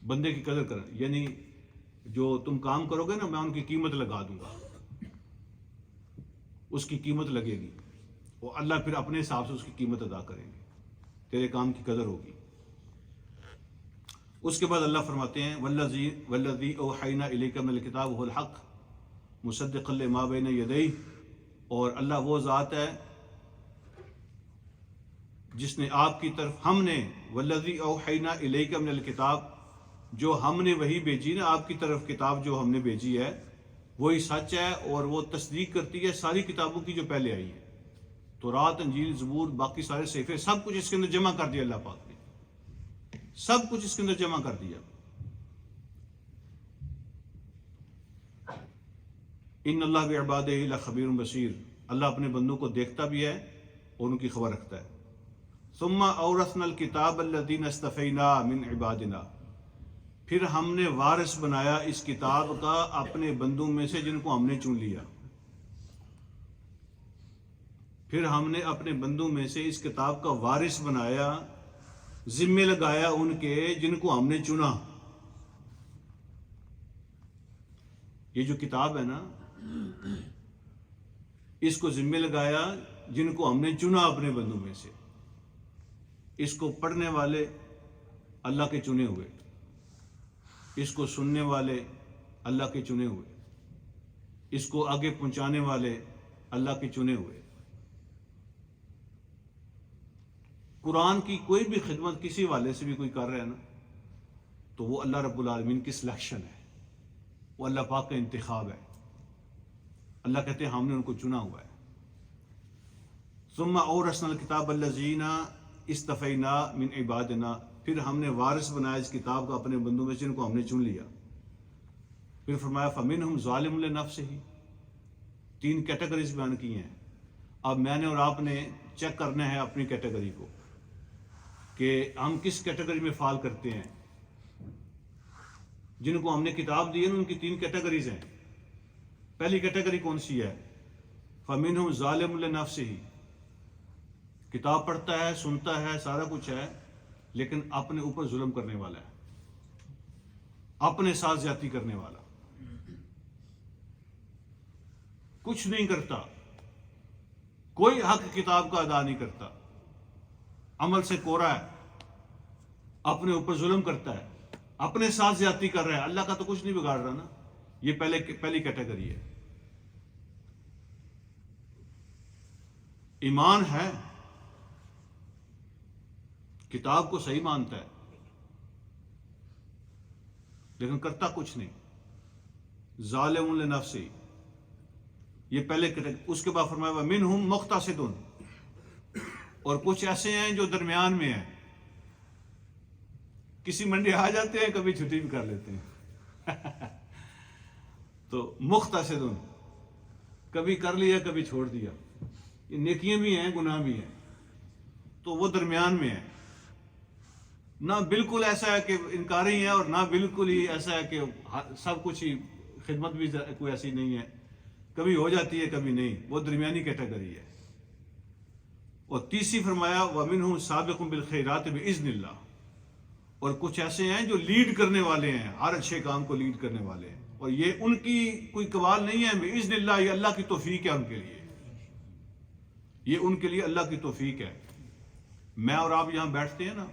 بندے کی قدر کرنا، یعنی جو تم کام کرو گے نا میں ان کی قیمت لگا دوں گا، اس کی قیمت لگے گی، اور اللہ پھر اپنے حساب سے اس کی قیمت ادا کریں گے، تیرے کام کی قدر ہوگی۔ اس کے بعد اللہ فرماتے ہیں وَالَّذِي أَوْحَيْنَا إِلَيْكَ مِنَ الْكِتَابِ هُوَ الْحَقُّ مُصَدِّقًا لِمَا بَيْنَ يَدَيْهِ، اور اللہ وہ ذات ہے جس نے آپ کی طرف، ہم نے وَالَّذِي أَوْحَيْنَا إِلَيْكَ مِنَ الْكِتَابِ، جو ہم نے وہی بھیجی نا آپ کی طرف، کتاب جو ہم نے بھیجی ہے وہی سچ ہے، اور وہ تصدیق کرتی ہے ساری کتابوں کی جو پہلے آئی ہیں، تورات، انجیل، زبور، باقی سارے صحیفے، سب کچھ اس کے اندر جمع کر دیا اللہ پاک نے، سب کچھ اس کے اندر جمع کر دیا۔ ان اللہ بعبادہ لخبیر بصیر، اللہ اپنے بندوں کو دیکھتا بھی ہے اور ان کی خبر رکھتا ہے۔ ثم اورثنا الکتاب الذین اصطفینا من عبادنا، پھر ہم نے وارث بنایا اس کتاب کا اپنے بندوں میں سے جن کو ہم نے چن لیا. پھر ہم نے اپنے بندوں میں سے اس کتاب کا وارث بنایا، ذمے لگایا ان کے جن کو ہم نے چنا. یہ جو کتاب ہے نا، اس کو ذمے لگایا جن کو ہم نے چنا اپنے بندوں میں سے. اس کو پڑھنے والے اللہ کے چنے ہوئے، اس کو سننے والے اللہ کے چنے ہوئے، اس کو آگے پہنچانے والے اللہ کے چنے ہوئے. قرآن کی کوئی بھی خدمت کسی والے سے بھی کوئی کر رہا ہے نا، تو وہ اللہ رب العالمین کی سلیکشن ہے، وہ اللہ پاک کا انتخاب ہے. اللہ کہتے ہیں ہم نے ان کو چنا ہوا ہے. ثم اورثنا الکتاب الذین اصطفینا من عبادنا، پھر ہم نے وارث بنایا اس کتاب کا اپنے بندوں میں سے جن کو ہم نے چن لیا. پھر فرمایا فمنہم ظالم لنفسہ، 3 کیٹیگریز بیان کی ہیں. اب میں نے اور آپ نے چیک کرنا ہے اپنی کیٹیگری کو کہ ہم کس کیٹیگری میں فال کرتے ہیں. جن کو ہم نے کتاب دی ہے ان کی 3 کیٹیگریز ہیں. پہلی کیٹیگری کون سی ہے؟ فمنہم ظالم لنفسہ، کتاب پڑھتا ہے، سنتا ہے، سارا کچھ ہے، لیکن اپنے اوپر ظلم کرنے والا ہے، اپنے ساتھ زیادتی کرنے والا، کچھ نہیں کرتا، کوئی حق کتاب کا ادا نہیں کرتا، عمل سے کورا ہے، اپنے اوپر ظلم کرتا ہے، اپنے ساتھ زیادتی کر رہا ہے، اللہ کا تو کچھ نہیں بگاڑ رہا نا. یہ پہلی کیٹیگری ہے. ایمان ہے، کتاب کو صحیح مانتا ہے، لیکن کرتا کچھ نہیں. ظالم لنفسہ، یہ پہلے کیٹیگری. اس کے بعد فرمایا ومنہم مقتصد، اور کچھ ایسے ہیں جو درمیان میں ہیں، کسی منڈی آ جاتے ہیں، کبھی چھٹی بھی کر لیتے ہیں. تو مقتصد، کبھی کر لیا کبھی چھوڑ دیا. یہ نیکیاں بھی ہیں گناہ بھی ہیں، تو وہ درمیان میں ہے. نہ بالکل ایسا ہے کہ انکاری ہے، اور نہ بالکل ہی ایسا ہے کہ سب کچھ ہی خدمت بھی کوئی ایسی نہیں ہے، کبھی ہو جاتی ہے کبھی نہیں. وہ درمیانی کیٹیگری ہے. اور تیسری فرمایا وَمِنْهُمْ سَابِقٌ بِالْخَيْرَاتِ بِإِذْنِ اللَّهِ، اور کچھ ایسے ہیں جو لیڈ کرنے والے ہیں، ہر اچھے کام کو لیڈ کرنے والے ہیں. اور یہ ان کی کوئی کمال نہیں ہے، بِإِذْنِ اللَّهِ، یہ اللہ کی توفیق ہے ان کے لیے، یہ ان کے لیے اللہ کی توفیق ہے. میں اور آپ یہاں بیٹھتے ہیں نا،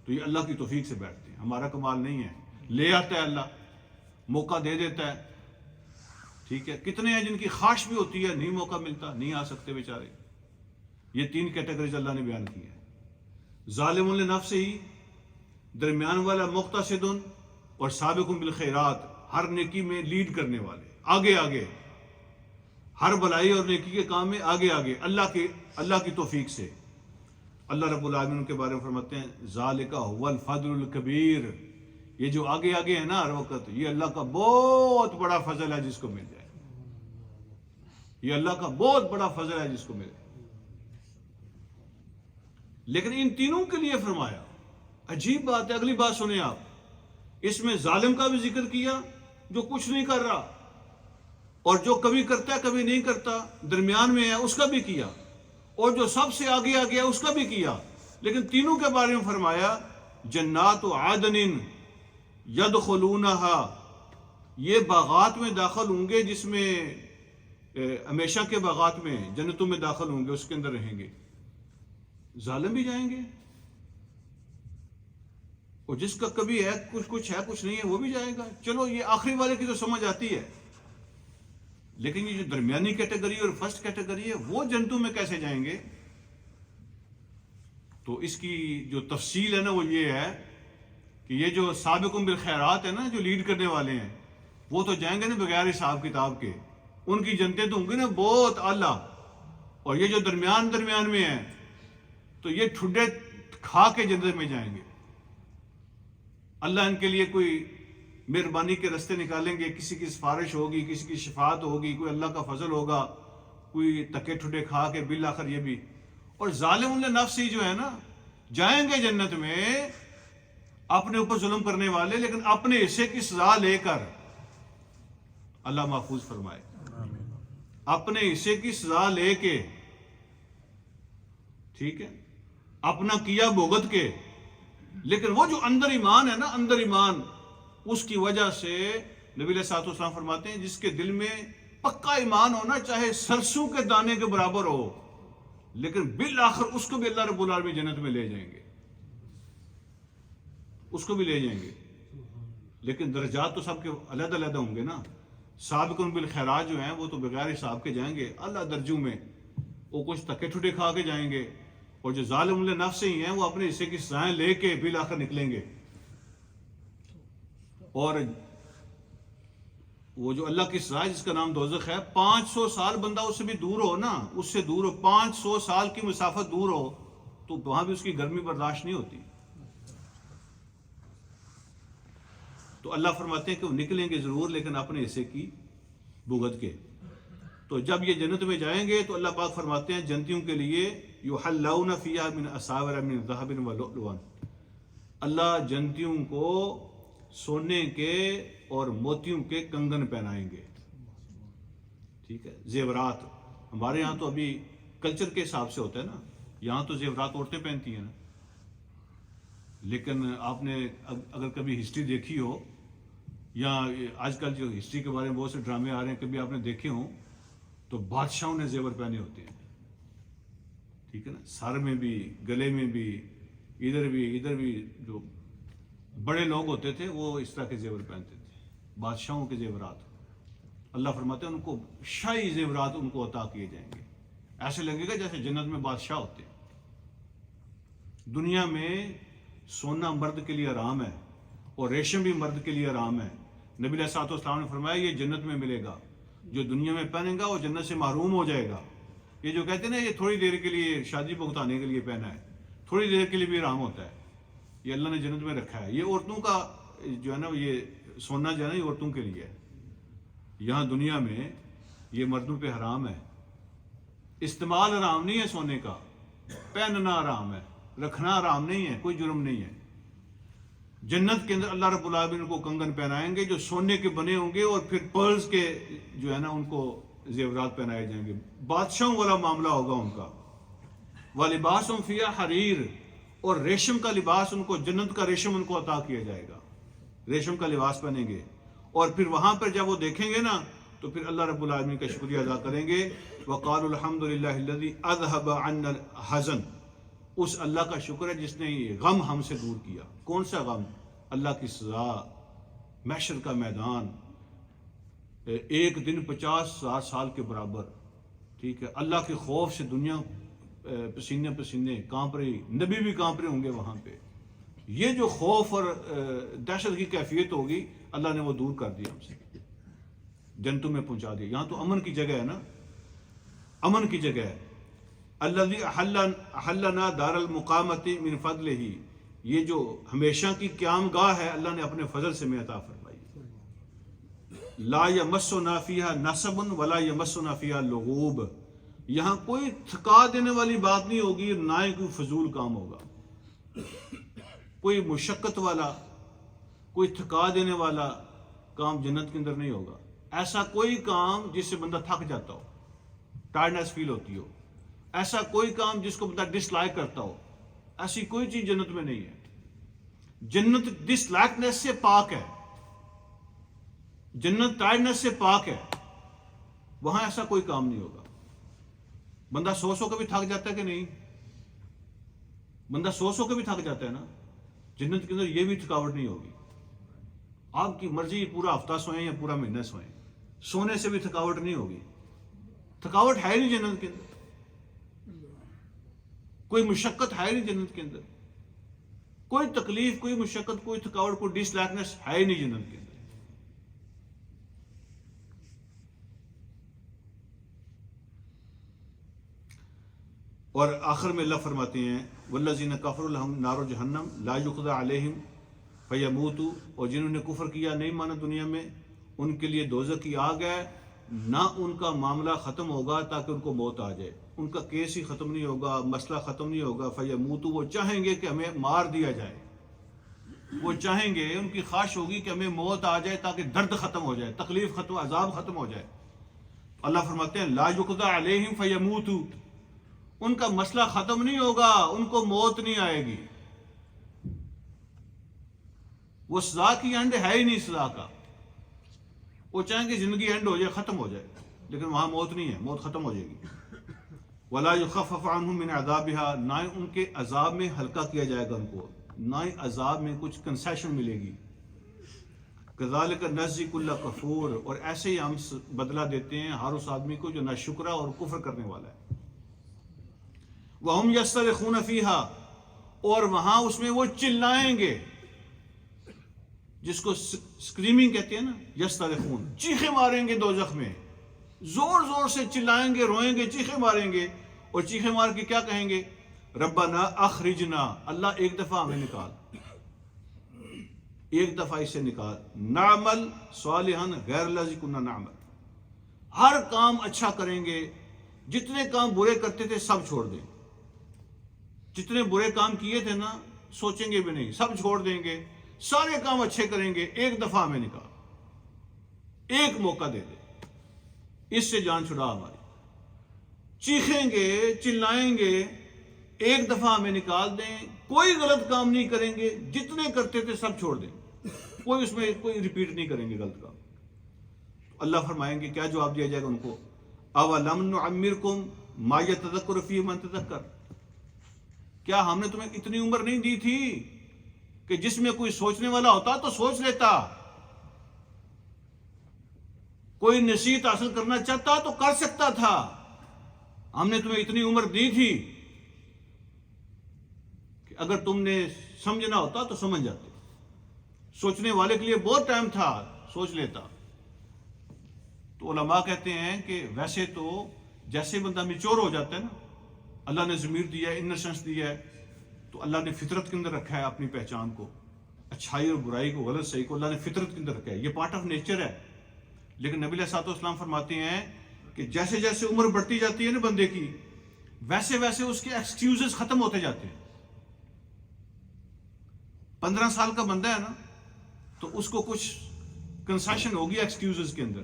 تو یہ اللہ کی توفیق سے بیٹھتے ہیں، ہمارا کمال نہیں ہے. لے آتا ہے اللہ، موقع دے دیتا ہے. ٹھیک ہے، کتنے ہیں جن کی خواہش بھی ہوتی ہے، نہیں موقع ملتا، نہیں آ سکتے بیچارے. یہ 3 کیٹیگریز اللہ نے بیان کی ہیں. ظالم لنفسہ، درمیان والا مقتصد، اور سابق بالخیرات، ہر نیکی میں لیڈ کرنے والے، آگے آگے، ہر بلائی اور نیکی کے کام میں آگے آگے، اللہ کی توفیق سے. اللہ رب العالمین کے بارے میں فرماتے ہیں ذالک هو الفضل الکبیر، یہ جو آگے آگے ہے نا ہر وقت، یہ اللہ کا بہت بڑا فضل ہے جس کو مل جائے. یہ اللہ کا بہت بڑا فضل ہے جس کو مل جائے. لیکن ان تینوں کے لیے فرمایا. عجیب بات ہے، اگلی بات سنیں آپ. اس میں ظالم کا بھی ذکر کیا جو کچھ نہیں کر رہا، اور جو کبھی کرتا ہے کبھی نہیں کرتا، درمیان میں ہے، اس کا بھی کیا، اور جو سب سے آگے آ گیا اس کا بھی کیا. لیکن تینوں کے بارے میں فرمایا جنات عدن یدخلونہا، یہ باغات میں داخل ہوں گے، جس میں ہمیشہ کے باغات میں، جنتوں میں داخل ہوں گے، اس کے اندر رہیں گے. ظالم بھی جائیں گے، اور جس کا کبھی ہے کچھ ہے کچھ نہیں ہے وہ بھی جائے گا. چلو یہ آخری والے کی تو سمجھ آتی ہے، لیکن یہ جو درمیانی کیٹیگری اور فرسٹ کیٹیگری ہے، وہ جنتوں میں کیسے جائیں گے؟ تو اس کی جو تفصیل ہے نا وہ یہ ہے کہ یہ جو سابقون بالخیرات ہے نا، جو لیڈ کرنے والے ہیں، وہ تو جائیں گے نا بغیر حساب کتاب کے، ان کی جنتیں تو ہوں گی نا بہت اعلیٰ. اور یہ جو درمیان میں ہیں، تو یہ ٹھڈے کھا کے جنت میں جائیں گے. اللہ ان کے لیے کوئی مہربانی کے رستے نکالیں گے، کسی کی سفارش ہوگی، کسی کی شفاعت ہوگی، کوئی اللہ کا فضل ہوگا، کوئی تکے ٹھڈے کھا کے بالآخر یہ بھی. اور ظالم لنفسہ جو ہے نا، جائیں گے جنت میں اپنے اوپر ظلم کرنے والے، لیکن اپنے حصے کی سزا لے کر اللہ محفوظ فرمائے، اپنے حصے کی سزا لے کے، ٹھیک ہے، اپنا کیا بھگت کے، لیکن وہ جو اندر ایمان ہے نا، اندر ایمان، اس کی وجہ سے نبی علیہ الصلوۃ والسلام فرماتے ہیں جس کے دل میں پکا ایمان ہونا، چاہے سرسوں کے دانے کے برابر ہو، لیکن بالآخر اس کو بھی اللہ رب العالمین جنت میں لے جائیں گے، اس کو بھی لے جائیں گے، لیکن درجات تو سب کے علیحدہ علیحدہ ہوں گے نا۔ سابقون بالخیرات جو ہیں وہ تو بغیر حساب کے جائیں گے اللہ درجوں میں، وہ کچھ تکے ٹھٹے کھا کے جائیں گے، اور جو ظالم لنفس ہی ہیں وہ اپنے حصے کی سزائیں لے کے بالآخر نکلیں گے۔ اور وہ جو اللہ کی سزا جس کا نام دوزخ ہے، 500 سال بندہ اس سے بھی دور ہو نا، اس سے دور ہو، 500 سال کی مسافت دور ہو تو وہاں بھی اس کی گرمی برداشت نہیں ہوتی۔ تو اللہ فرماتے ہیں کہ وہ نکلیں گے ضرور، لیکن اپنے حصے کی بھگت کے۔ تو جب یہ جنت میں جائیں گے تو اللہ پاک فرماتے ہیں جنتیوں کے لیے یحلون فیہا من اساور من ذہب ولؤلؤا، اللہ جنتیوں کو سونے کے اور موتیوں کے کنگن پہنائیں گے، ٹھیک ہے، زیورات۔ ہمارے یہاں تو ابھی کلچر کے حساب سے ہوتا ہے نا، یہاں تو زیورات عورتیں پہنتی ہیں نا، لیکن آپ نے اگر کبھی ہسٹری دیکھی ہو، یا آج کل جو ہسٹری کے بارے میں بہت سے ڈرامے آ رہے ہیں، کبھی آپ نے دیکھے ہوں تو بادشاہوں نے زیور پہنے ہوتے ہیں، ٹھیک ہے نا، سر میں بھی، گلے میں بھی، ادھر بھی جو بڑے لوگ ہوتے تھے وہ اس طرح کے زیور پہنتے تھے، بادشاہوں کے زیورات۔ اللہ فرماتے ہیں ان کو شاہی زیورات ان کو عطا کیے جائیں گے، ایسے لگے گا جیسے جنت میں بادشاہ ہوتے ہیں۔ دنیا میں سونا مرد کے لیے حرام ہے اور ریشم بھی مرد کے لیے حرام ہے۔ نبی علیہ الصلوۃ والسلام نے فرمایا یہ جنت میں ملے گا، جو دنیا میں پہنے گا وہ جنت سے محروم ہو جائے گا۔ یہ جو کہتے ہیں نا یہ تھوڑی دیر کے لیے شادی بھگتانے کے لیے پہنا ہے، تھوڑی دیر کے لیے بھی حرام ہوتا ہے، یہ اللہ نے جنت میں رکھا ہے۔ یہ عورتوں کا جو ہے نا، یہ سونا جو ہے نا یہ عورتوں کے لیے ہے، یہاں دنیا میں یہ مردوں پہ حرام ہے۔ استعمال حرام نہیں ہے سونے کا، پہننا حرام ہے، رکھنا حرام نہیں ہے، کوئی جرم نہیں ہے۔ جنت کے اندر اللہ رب العالمین کو کنگن پہنائیں گے جو سونے کے بنے ہوں گے، اور پھر پرلز کے جو ہے نا ان کو زیورات پہنائے جائیں گے، بادشاہوں والا معاملہ ہوگا ان کا۔ وَلِبَاسُهُمْ فِيهَا حَرِيرٌ، اور ریشم کا لباس ان کو، جنت کا ریشم ان کو عطا کیا جائے گا، ریشم کا لباس پہنیں گے، اور پھر وہاں پر جب وہ دیکھیں گے نا تو پھر اللہ رب العالمین کا شکریہ ادا کریں گے۔ وَقَالُوا الْحَمْدُ لِلَّهِ الَّذِي أَذْهَبَ عَنَّا الْحَزَنَ، اس اللہ کا شکر ہے جس نے یہ غم ہم سے دور کیا۔ کون سا غم؟ اللہ کی سزا، محشر کا میدان، ایک دن 50,000 سال کے برابر، ٹھیک ہے، اللہ کے خوف سے دنیا پسینے پسینے کانپ رہی، نبی بھی کانپ رہے ہوں گے وہاں پہ۔ یہ جو خوف اور دہشت کی کیفیت ہوگی اللہ نے وہ دور کر دیا ہم سے، جنتوں میں پہنچا دیا۔ یہاں تو امن کی جگہ ہے نا، امن کی جگہ ہے۔ الذی احلنا دار المقامۃ من فضلہ، یہ جو ہمیشہ کی قیام گاہ ہے اللہ نے اپنے فضل سے میں عطا فرمائی۔ لا یمسنا فیہا نصب ولا یمسنا فیہا لغوب، یہاں کوئی تھکا دینے والی بات نہیں ہوگی، نہ ہی کوئی فضول کام ہوگا، کوئی مشقت والا، کوئی تھکا دینے والا کام جنت کے اندر نہیں ہوگا۔ ایسا کوئی کام جس سے بندہ تھک جاتا ہو، ٹائرڈنس فیل ہوتی ہو، ایسا کوئی کام جس کو بندہ ڈس لائک کرتا ہو، ایسی کوئی چیز جنت میں نہیں ہے۔ جنت ڈس لائکنس سے پاک ہے، جنت ٹائرڈنس سے پاک ہے، وہاں ایسا کوئی کام نہیں ہوگا۔ بندہ سو کے بھی تھک جاتا ہے کہ نہیں؟ بندہ سو کے بھی تھک جاتا ہے نا، جنت کے اندر یہ بھی تھکاوٹ نہیں ہوگی۔ آپ کی مرضی پورا ہفتہ سوئیں یا پورا مہینہ سوئیں، سونے سے بھی تھکاوٹ نہیں ہوگی۔ تھکاوٹ ہے نہیں جنت کے اندر، کوئی مشقت ہے نہیں جنت کے اندر، کوئی تکلیف، کوئی مشقت، کوئی تھکاوٹ، کوئی ڈس لائکنس ہے ہی نہیں جنت کے اندر۔ اور آخر میں اللہ فرماتے ہیں والذین کفروا لہم نار جہنم لا یقضی علیہم فیموتوا، اور جنہوں نے کفر کیا نہیں مانا دنیا میں، ان کے لیے دوزخ کی آگ ہے، نہ ان کا معاملہ ختم ہوگا تاکہ ان کو موت آ جائے، ان کا کیس ہی ختم نہیں ہوگا، مسئلہ ختم نہیں ہوگا۔ فیموتوا، وہ چاہیں گے کہ ہمیں مار دیا جائے، وہ چاہیں گے، ان کی خواہش ہوگی کہ ہمیں موت آ جائے تاکہ درد ختم ہو جائے، تکلیف ختم، عذاب ختم ہو جائے۔ اللہ فرماتے ہیں لا یقضى علیہم فیموتوا، ان کا مسئلہ ختم نہیں ہوگا، ان کو موت نہیں آئے گی۔ وہ سزا کی اینڈ ہے ہی نہیں سزا کا۔ وہ چاہیں کہ زندگی اینڈ ہو جائے، ختم ہو جائے، لیکن وہاں موت نہیں ہے، موت ختم ہو جائے گی۔ وَلَا يُخَفَّفُ عَنْهُم مِّنْ عَذَابِهَا، نہ ان کے عذاب میں ہلکا کیا جائے گا ان کو، نہ ہی عذاب میں کچھ کنسیشن ملے گی۔ كَذَلِكَ نَجْزِي كُلَّ كَفُورٍ، اور ایسے ہی ہم بدلہ دیتے ہیں ہر اس آدمی کو جو ناشکرا اور کفر کرنے والا ہے۔ وَهُمْ يَصْطَرِخُونَ فِيهَا، اور وہاں اس میں وہ چلائیں گے، جس کو سکریمنگ کہتے ہیں نا، یسترخون، چیخیں ماریں گے دوزخ میں، زور زور سے چلائیں گے، روئیں گے، چیخیں ماریں گے، اور چیخیں مار کے کیا کہیں گے؟ ربنا اخرجنا، اللہ ایک دفعہ ہمیں نکال، ایک دفعہ اسے نکال، نعمل صالحا غیر الذی کنا نعمل، ہر کام اچھا کریں گے، جتنے کام برے کرتے تھے سب چھوڑ دیں، جتنے برے کام کیے تھے نا سوچیں گے بھی نہیں، سب چھوڑ دیں گے، سارے کام اچھے کریں گے، ایک دفعہ ہمیں نکال، ایک موقع دے دے، اس سے جان چھڑا ہماری، چیخیں گے، چلائیں گے، ایک دفعہ ہمیں نکال دیں، کوئی غلط کام نہیں کریں گے، جتنے کرتے تھے سب چھوڑ دیں، کوئی اس میں کوئی ریپیٹ نہیں کریں گے غلط کام۔ اللہ فرمائیں گے، کیا جواب دیا جائے گا ان کو؟ اولم نعمرکم ما یتذکر فیہ من تذکر، کیا ہم نے تمہیں اتنی عمر نہیں دی تھی کہ جس میں کوئی سوچنے والا ہوتا تو سوچ لیتا، کوئی نصیحت حاصل کرنا چاہتا تو کر سکتا تھا، ہم نے تمہیں اتنی عمر دی تھی کہ اگر تم نے سمجھنا ہوتا تو سمجھ جاتے، سوچنے والے کے لیے بہت ٹائم تھا، سوچ لیتا۔ تو علماء کہتے ہیں کہ ویسے تو جیسے بندہ میچور ہو جاتا ہے نا، اللہ نے ضمیر دیا ہے، انر سینس دیا ہے، تو اللہ نے فطرت کے اندر رکھا ہے اپنی پہچان کو، اچھائی اور برائی کو، غلط صحیح کو اللہ نے فطرت کے اندر رکھا ہے، یہ پارٹ آف نیچر ہے۔ لیکن نبی علیہ الصلوۃ والسلام فرماتے ہیں کہ جیسے جیسے عمر بڑھتی جاتی ہے نا بندے کی، ویسے ویسے اس کے ایکسکیوزز ختم ہوتے جاتے ہیں۔ 15 سال کا بندہ ہے نا تو اس کو کچھ کنسیشن ہوگی ایکسکیوزز کے اندر،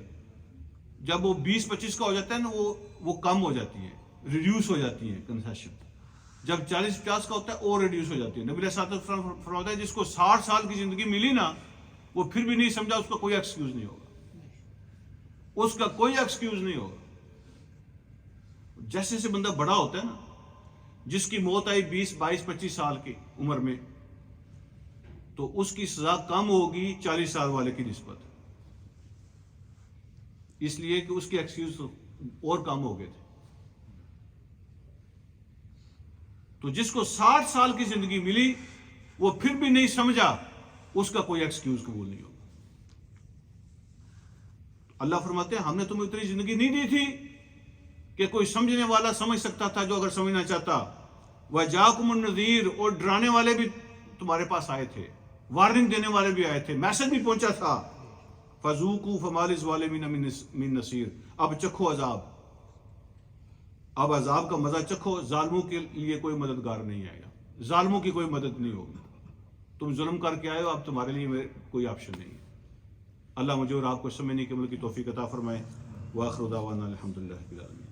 جب وہ 20-25 کا ہو جاتا ہے نا وہ کم ہو جاتی ہے، ریڈیوس ہو جاتی ہے کنسیشن، جب 40-50 کا ہوتا ہے اور ریڈیوس ہو جاتی ہے۔ نبی علیہ الصلوۃ والسلام فرماتا ہے جس کو 60 سال کی زندگی ملی نا، وہ پھر بھی نہیں سمجھا، اس کا کوئی ایکسکیوز نہیں ہوگا، اس کا کوئی ایکسکیوز نہیں ہوگا۔ جیسے سے بندہ بڑا ہوتا ہے نا، جس کی موت آئی 20-22-25 سال کی عمر میں، تو اس کی سزا کم ہوگی 40 سال والے کی نسبت، اس لیے کہ اس کے ایکسکیوز اور کم ہو گئے تھے۔ تو جس کو 60 سال کی زندگی ملی وہ پھر بھی نہیں سمجھا، اس کا کوئی ایکسکیوز قبول نہیں ہوگا۔ اللہ فرماتے ہیں ہم نے تمہیں اتنی زندگی نہیں دی تھی کہ کوئی سمجھنے والا سمجھ سکتا تھا جو اگر سمجھنا چاہتا۔ وَجَاءَكُمُ النَّذِيرُ، اور ڈرانے والے بھی تمہارے پاس آئے تھے، وارننگ دینے والے بھی آئے تھے، میسج بھی پہنچا تھا۔ فَذُوقُوا فَمَا لِلظَّالِمِينَ مِن نَصِيرٍ، اب چکھو عذاب، اب عذاب کا مزہ چکھو، ظالموں کے لیے کوئی مددگار نہیں آئے گا، ظالموں کی کوئی مدد نہیں ہوگی، تم ظلم کر کے آئے ہو، اب تمہارے لیے کوئی آپشن نہیں ہے۔ اللہ مجھے اور آپ کو سمجھنے کے عمل کی توفیق عطا فرمائے۔ وآخر دعوانا الحمدللہ رب العالمین۔